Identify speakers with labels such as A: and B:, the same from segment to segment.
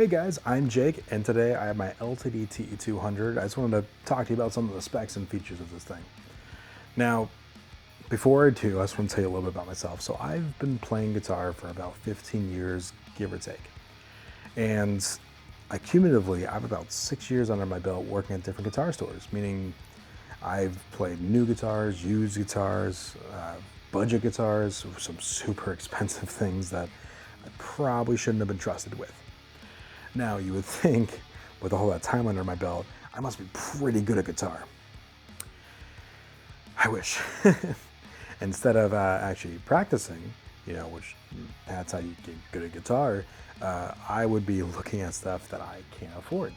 A: Hey guys, I'm Jake, and today I have my LTD TE-200. I just wanted to talk to you about some of the specs and features of this thing. Now, before I do, I just want to tell you a little bit about myself. So I've been playing guitar for about 15 years, give or take. And cumulatively, I have about 6 years under my belt working at different guitar stores, meaning I've played new guitars, used guitars, budget guitars, some super expensive things that I probably shouldn't have been trusted with. Now, you would think, with all that time under my belt, I must be pretty good at guitar. I wish. Instead of actually practicing, which that's how you get good at guitar, I would be looking at stuff that I can't afford,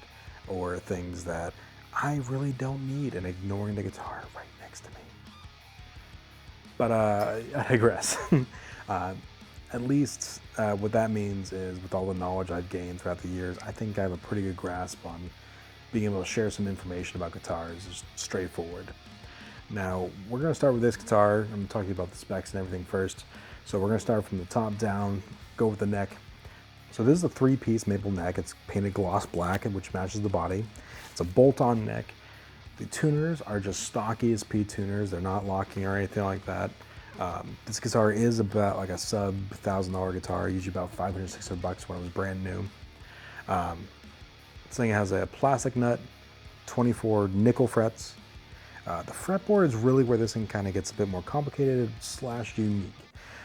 A: or things that I really don't need, and ignoring the guitar right next to me. But I digress. At least what that means is, with all the knowledge I've gained throughout the years, I think I have a pretty good grasp on being able to share some information about guitars, just straightforward. Now, we're going to start with this guitar. I'm going to talk to you about the specs and everything first. So we're going to start from the top down, go with the neck. So this is a 3-piece maple neck. It's painted gloss black, which matches the body. It's a bolt-on neck. The tuners are just stock ESP tuners. They're not locking or anything like that. This guitar is about like a sub $1,000 guitar, usually about 500, 600 bucks when it was brand new. This thing has a plastic nut, 24 nickel frets. The fretboard is really where this thing kind of gets a bit more complicated / unique.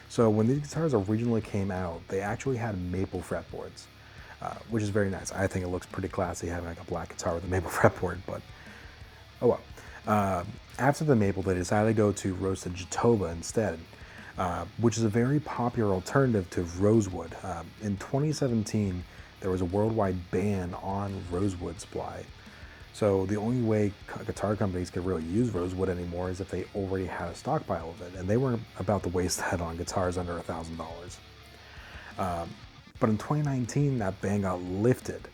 A: So when these guitars originally came out, they actually had maple fretboards, which is very nice. I think it looks pretty classy having like a black guitar with a maple fretboard, but oh well. After the maple, they decided to go to roasted Jatoba instead, which is a very popular alternative to rosewood. In 2017, there was a worldwide ban on rosewood supply. So the only way guitar companies could really use rosewood anymore is if they already had a stockpile of it, and they weren't about to waste that on guitars under $1,000. But in 2019, that ban got lifted.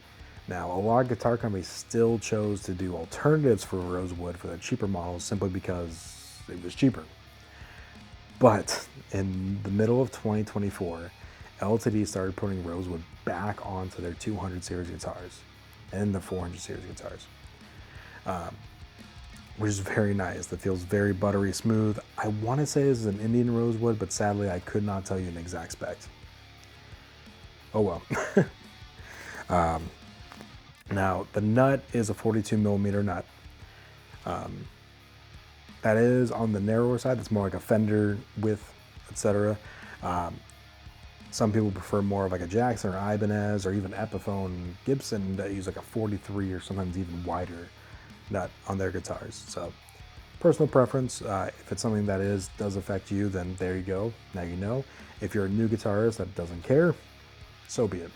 A: Now, a lot of guitar companies still chose to do alternatives for rosewood for the cheaper models simply because it was cheaper. But in the middle of 2024, LTD started putting rosewood back onto their 200 series guitars and the 400 series guitars, which is very nice. It feels very buttery smooth. I want to say this is an Indian rosewood, but sadly I could not tell you an exact spec. Oh well. Now, the nut is a 42 millimeter nut. That is on the narrower side. That's more like a Fender width, etc. Some people prefer more of like a Jackson or Ibanez or even Epiphone Gibson that use like a 43 or sometimes even wider nut on their guitars. So personal preference. If it's something that does affect you, then there you go. Now you know. If you're a new guitarist that doesn't care, so be it.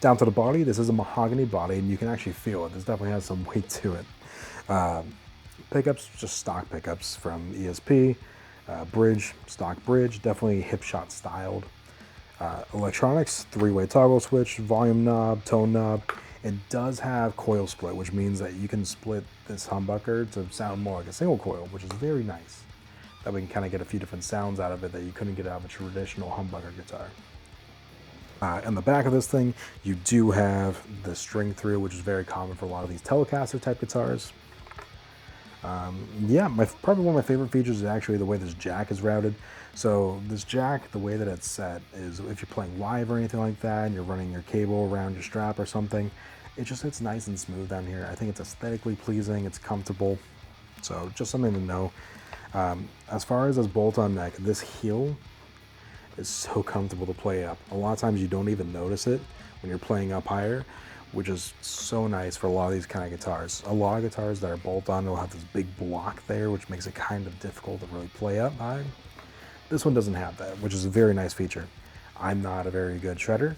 A: Down to the body, this is a mahogany body, and you can actually feel it. This definitely has some weight to it. Pickups, just stock pickups from ESP. Bridge, stock bridge, definitely hip shot styled. Electronics, 3-way toggle switch, volume knob, tone knob. It does have coil split, which means that you can split this humbucker to sound more like a single coil, which is very nice. That we can kind of get a few different sounds out of it that you couldn't get out of a traditional humbucker guitar. On the back of this thing, you do have the string through, which is very common for a lot of these Telecaster type guitars. Yeah, probably one of my favorite features is actually the way this jack is routed. So this jack, the way that it's set is if you're playing live or anything like that and you're running your cable around your strap or something, it just sits nice and smooth down here. I think it's aesthetically pleasing, it's comfortable. So just something to know. As far as this bolt-on neck, this heel is so comfortable to play up. A lot of times you don't even notice it when you're playing up higher, which is so nice for a lot of these kind of guitars. A lot of guitars that are bolt-on will have this big block there, which makes it kind of difficult to really play up high. This one doesn't have that, which is a very nice feature. I'm not a very good shredder,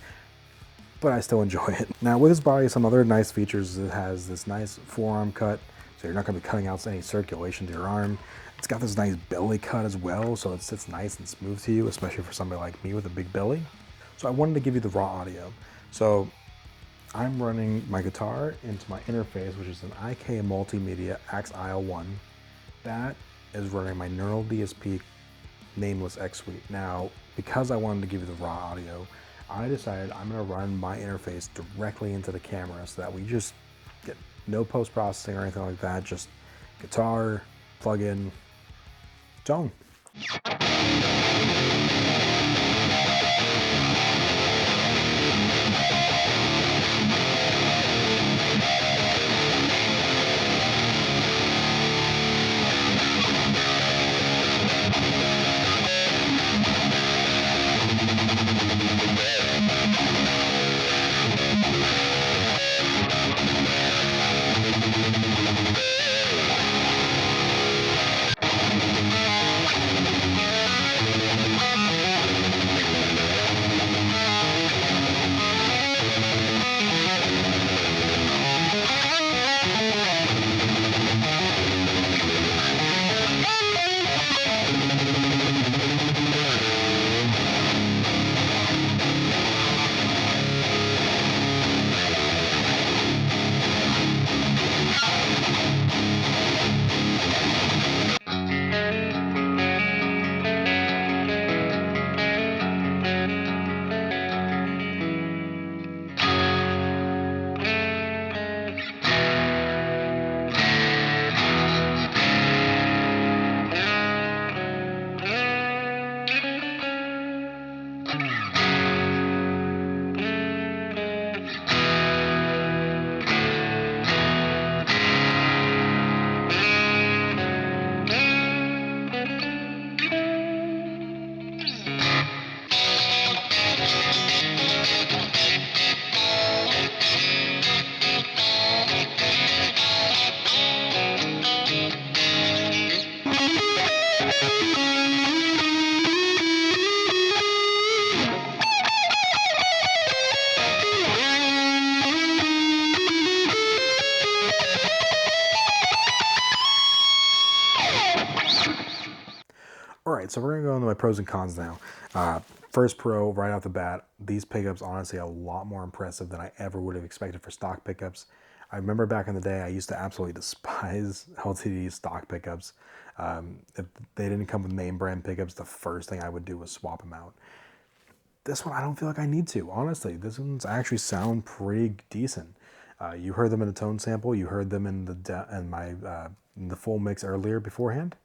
A: but I still enjoy it. Now with this body, some other nice features, it has this nice forearm cut, so you're not going to be cutting out any circulation to your arm. It's got this nice belly cut as well, so it sits nice and smooth to you, especially for somebody like me with a big belly. So I wanted to give you the raw audio. So I'm running my guitar into my interface, which is an IK Multimedia XIL1. That is running my Neural DSP Nameless X Suite. Now, because I wanted to give you the raw audio, I decided I'm gonna run my interface directly into the camera so that we just get no post-processing or anything like that, just guitar, plug in, tone. All right, so we're gonna go into my pros and cons now. First pro, right off the bat, these pickups honestly a lot more impressive than I ever would have expected for stock pickups. I remember back in the day, I used to absolutely despise LTD stock pickups. If they didn't come with name brand pickups, the first thing I would do was swap them out. This one, I don't feel like I need to. Honestly, this one's actually sound pretty decent. You heard them in a tone sample. You heard them in the full mix earlier beforehand.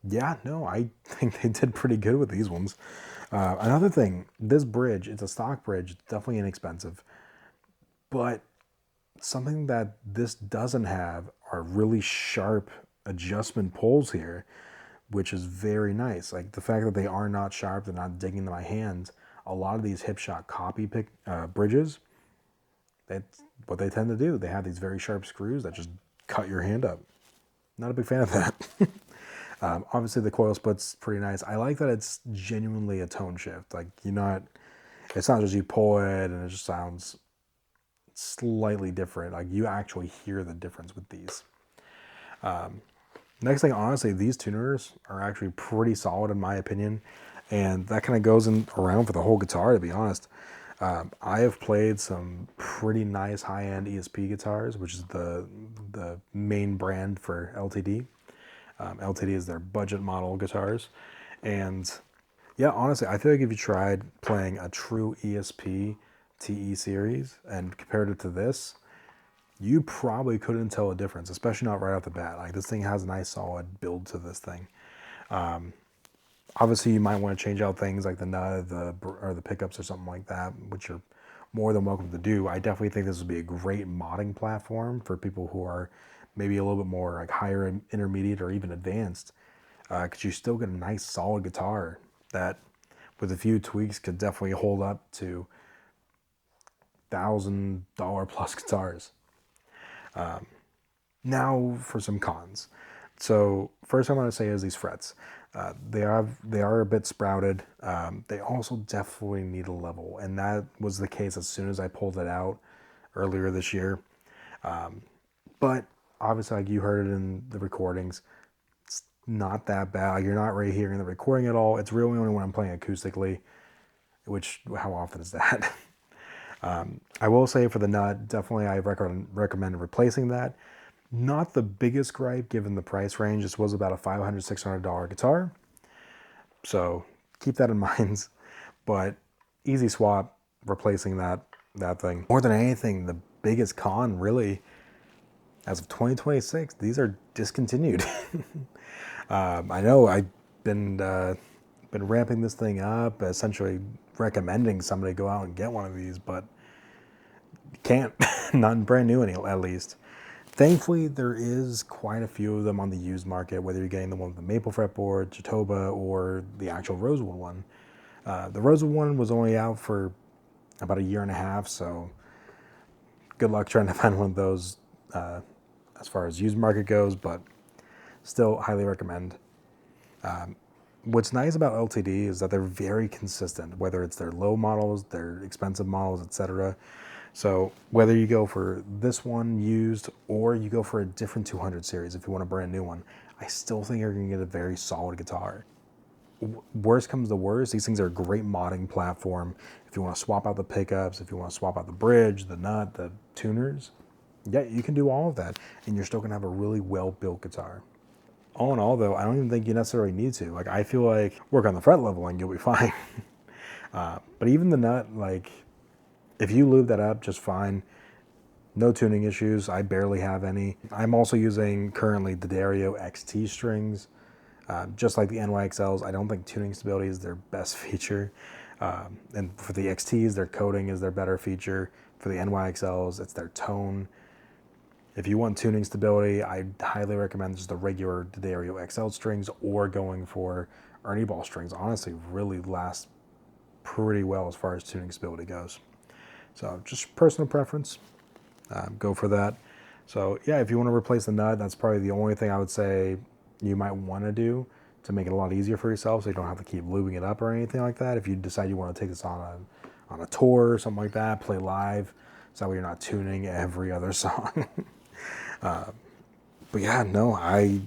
A: Yeah, no, I think they did pretty good with these ones. Another thing, this bridge, it's a stock bridge, definitely inexpensive. But something that this doesn't have are really sharp adjustment poles here, which is very nice. Like the fact that they are not sharp, they're not digging into my hands. A lot of these hip shot copy bridges, that's what they tend to do. They have these very sharp screws that just cut your hand up. Not a big fan of that. Obviously the coil split's pretty nice. I like that it's genuinely a tone shift. Like it's not just you pull it and it just sounds slightly different. Like you actually hear the difference with these. Next thing, honestly, these tuners are actually pretty solid in my opinion. And that kind of goes around for the whole guitar, to be honest. I have played some pretty nice high-end ESP guitars, which is the main brand for LTD. LTD is their budget model guitars. And yeah, honestly, I feel like if you tried playing a true ESP TE series and compared it to this, you probably couldn't tell a difference, especially not right off the bat. Like this thing has a nice solid build to this thing. Obviously, you might want to change out things like the nut or the pickups or something like that, which you're more than welcome to do. I definitely think this would be a great modding platform for people who are maybe a little bit more like higher intermediate or even advanced, because you still get a nice solid guitar that with a few tweaks could definitely hold up to $1,000 plus guitars. Now for some cons. So first I'm going to say is these frets. They are a bit sprouted. They also definitely need a level, and that was the case as soon as I pulled it out earlier this year. But obviously, like you heard it in the recordings, it's not that bad. Like, you're not really hearing the recording at all. It's really only when I'm playing acoustically, which how often is that? I will say for the nut, definitely I recommend replacing that. Not the biggest gripe given the price range. This was about a $500, $600 guitar. So keep that in mind. But easy swap, replacing that thing. More than anything, the biggest con really, as of 2026, these are discontinued. I know I've been ramping this thing up, essentially recommending somebody go out and get one of these, but you can't. Not brand new at least. Thankfully, there is quite a few of them on the used market, whether you're getting the one with the maple fretboard, Jatoba, or the actual rosewood one. The rosewood one was only out for about a year and a half, so good luck trying to find one of those as far as used market goes, but still highly recommend. What's nice about LTD is that they're very consistent, whether it's their low models, their expensive models, etc. So whether you go for this one used or you go for a different 200 series, if you want a brand new one, I still think you're going to get a very solid guitar. Worst comes to worst, these things are a great modding platform. If you want to swap out the pickups, if you want to swap out the bridge, the nut, the tuners, yeah, you can do all of that, and you're still going to have a really well-built guitar. All in all, though, I don't even think you necessarily need to. Like, I feel like work on the fret level and you'll be fine. But even the nut, like, if you lube that up just fine, no tuning issues. I barely have any. I'm also using currently the Dario XT strings. Just like the NYXLs, I don't think tuning stability is their best feature. And for the XTs, their coating is their better feature. For the NYXLs, it's their tone. If you want tuning stability, I highly recommend just the regular Dario XL strings or going for Ernie Ball strings. Honestly, really last pretty well as far as tuning stability goes. So just personal preference, go for that. So yeah, if you want to replace the nut, that's probably the only thing I would say you might want to do to make it a lot easier for yourself, so you don't have to keep lubing it up or anything like that. If you decide you want to take this on a tour or something like that, play live, so that way you're not tuning every other song. But yeah, no, I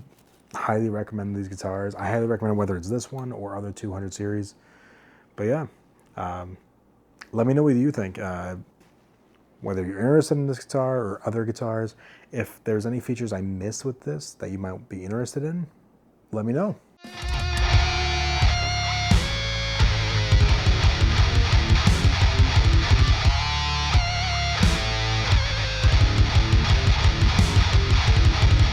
A: highly recommend these guitars. I highly recommend whether it's this one or other 200 series. But yeah, let me know what you think. Whether you're interested in this guitar or other guitars, if there's any features I missed with this that you might be interested in, let me know.